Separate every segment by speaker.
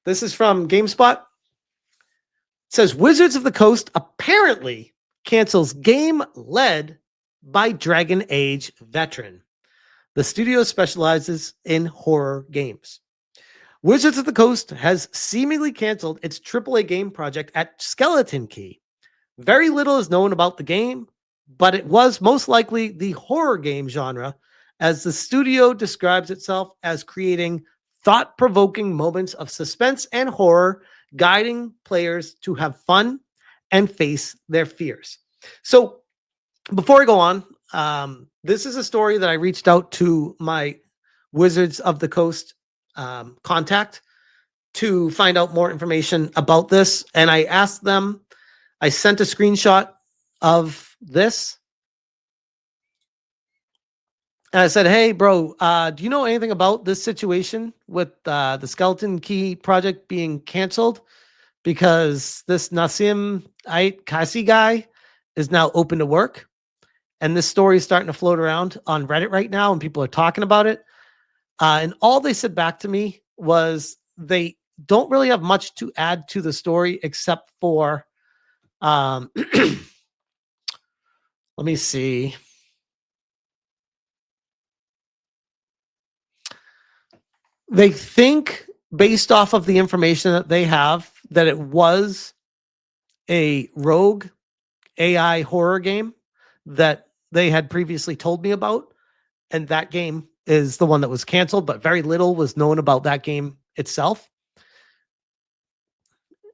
Speaker 1: This is from GameSpot. It says Wizards of the Coast apparently cancels game led by Dragon Age veteran. The studio specializes in horror games. Wizards of the Coast has seemingly canceled its AAA game project at Skeleton Key. Very little is known about the game, but it was most likely the horror game genre, as the studio describes itself as creating thought-provoking moments of suspense and horror, guiding players to have fun and face their fears. So before I go on, this is a story that I reached out to my Wizards of the Coast contact to find out more information about this. And I asked them, I sent a screenshot of this. And I said, hey, bro, do you know anything about this situation with the Skeleton Key project being canceled? Because this Nassim Kasi guy is now open to work. And this story is starting to float around on Reddit right now, and people are talking about it. And all they said back to me was they don't really have much to add to the story except for, let me see. They think, based off of the information that they have, that it was a rogue AI horror game that they had previously told me about. And that game is the one that was canceled, but very little was known about that game itself.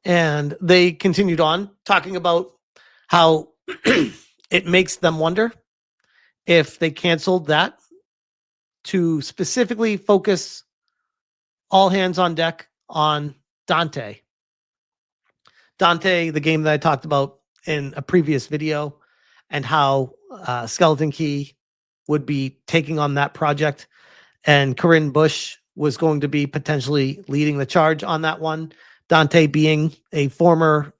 Speaker 1: And they continued on talking about how it makes them wonder if they canceled that to specifically focus all hands on deck on Dante. Dante, the game that I talked about in a previous video, and how Skeleton Key would be taking on that project. And Corrine Busche was going to be potentially leading the charge on that one. Dante being a former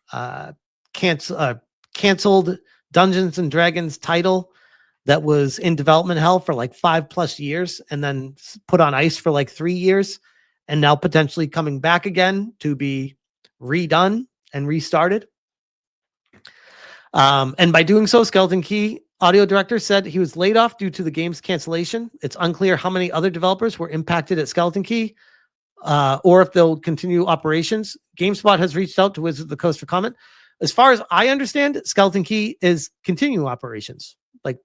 Speaker 1: canceled Dungeons and Dragons title that was in development hell for like 5+ years and then put on ice for like 3 years, and now potentially coming back again to be redone and restarted. And by doing so, Skeleton Key audio director said he was laid off due to the game's cancellation. It's unclear how many other developers were impacted at Skeleton Key, or if they'll continue operations. GameSpot has reached out to Wizards of the Coast for comment. As far as I understand, Skeleton Key is continuing operations. Like,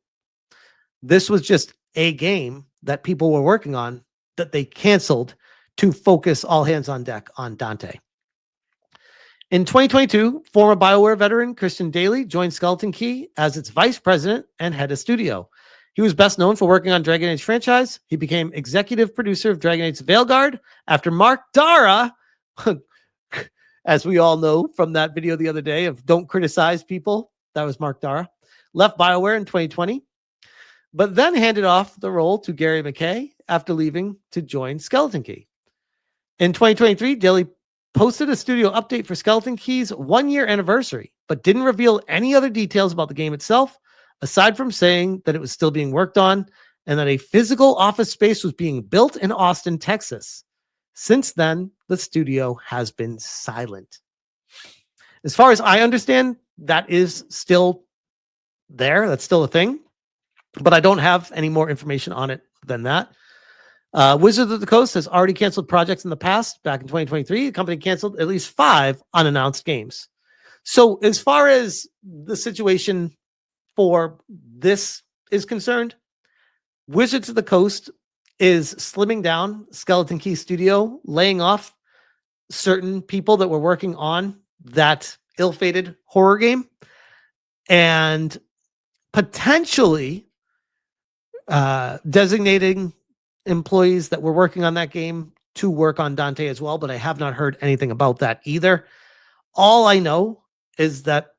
Speaker 1: this was just a game that people were working on that they canceled to focus all hands on deck on Dante. In 2022, former BioWare veteran Christian Daly joined Skeleton Key as its vice president and head of studio. He was best known for working on Dragon Age franchise. He became executive producer of Dragon Age Veilguard after Mark Dara, as we all know from that video the other day of don't criticize people, that was Mark Dara, left BioWare in 2020, but then handed off the role to Gary McKay after leaving to join Skeleton Key. In 2023, Daly posted a studio update for Skeleton Key's 1-year anniversary, but didn't reveal any other details about the game itself, aside from saying that it was still being worked on and that a physical office space was being built in Austin, Texas. Since then, the studio has been silent. As far as I understand, that is still there. That's still a thing, but I don't have any more information on it than that. Wizards of the Coast has already canceled projects in the past. Back in 2023, the company canceled at least 5 unannounced games. So as far as the situation for this is concerned, Wizards of the Coast is slimming down Skeleton Key Studio, laying off certain people that were working on that ill-fated horror game, and potentially designating employees that were working on that game to work on Dante as well, but I have not heard anything about that either. All I know is that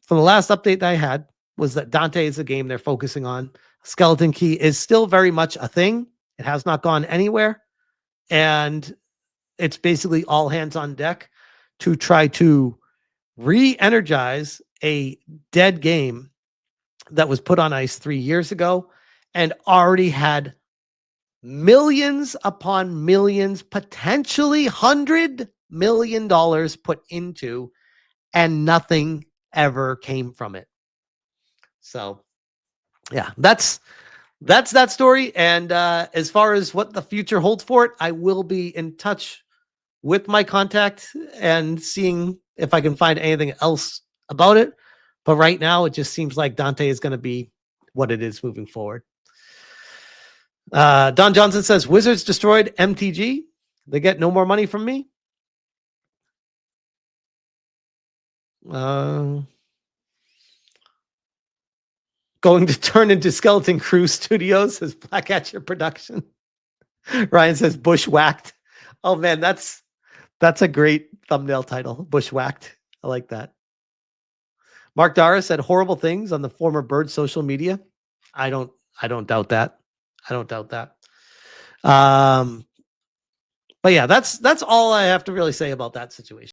Speaker 1: from the last update that I had was that Dante is a game they're focusing on. Skeleton Key is still very much a thing. It has not gone anywhere. And it's basically all hands on deck to try to re-energize a dead game that was put on ice 3 years ago and already had millions upon millions, potentially $100 million put into, and nothing ever came from it. So yeah, that's that story. And as far as what the future holds for it, I will be in touch with my contact and seeing if I can find anything else about it. But right now, it just seems like Dante is going to be what it is moving forward. Don Johnson says, Wizards destroyed MTG. They get no more money from me. Going to turn into Skeleton Crew Studios, says Black Hatcher Production. Ryan says Bushwhacked. Oh man, that's a great thumbnail title. Bushwhacked. I like that. Mark Dara said horrible things on the former Bird social media. I don't doubt that. I don't doubt that. But yeah, that's all I have to really say about that situation.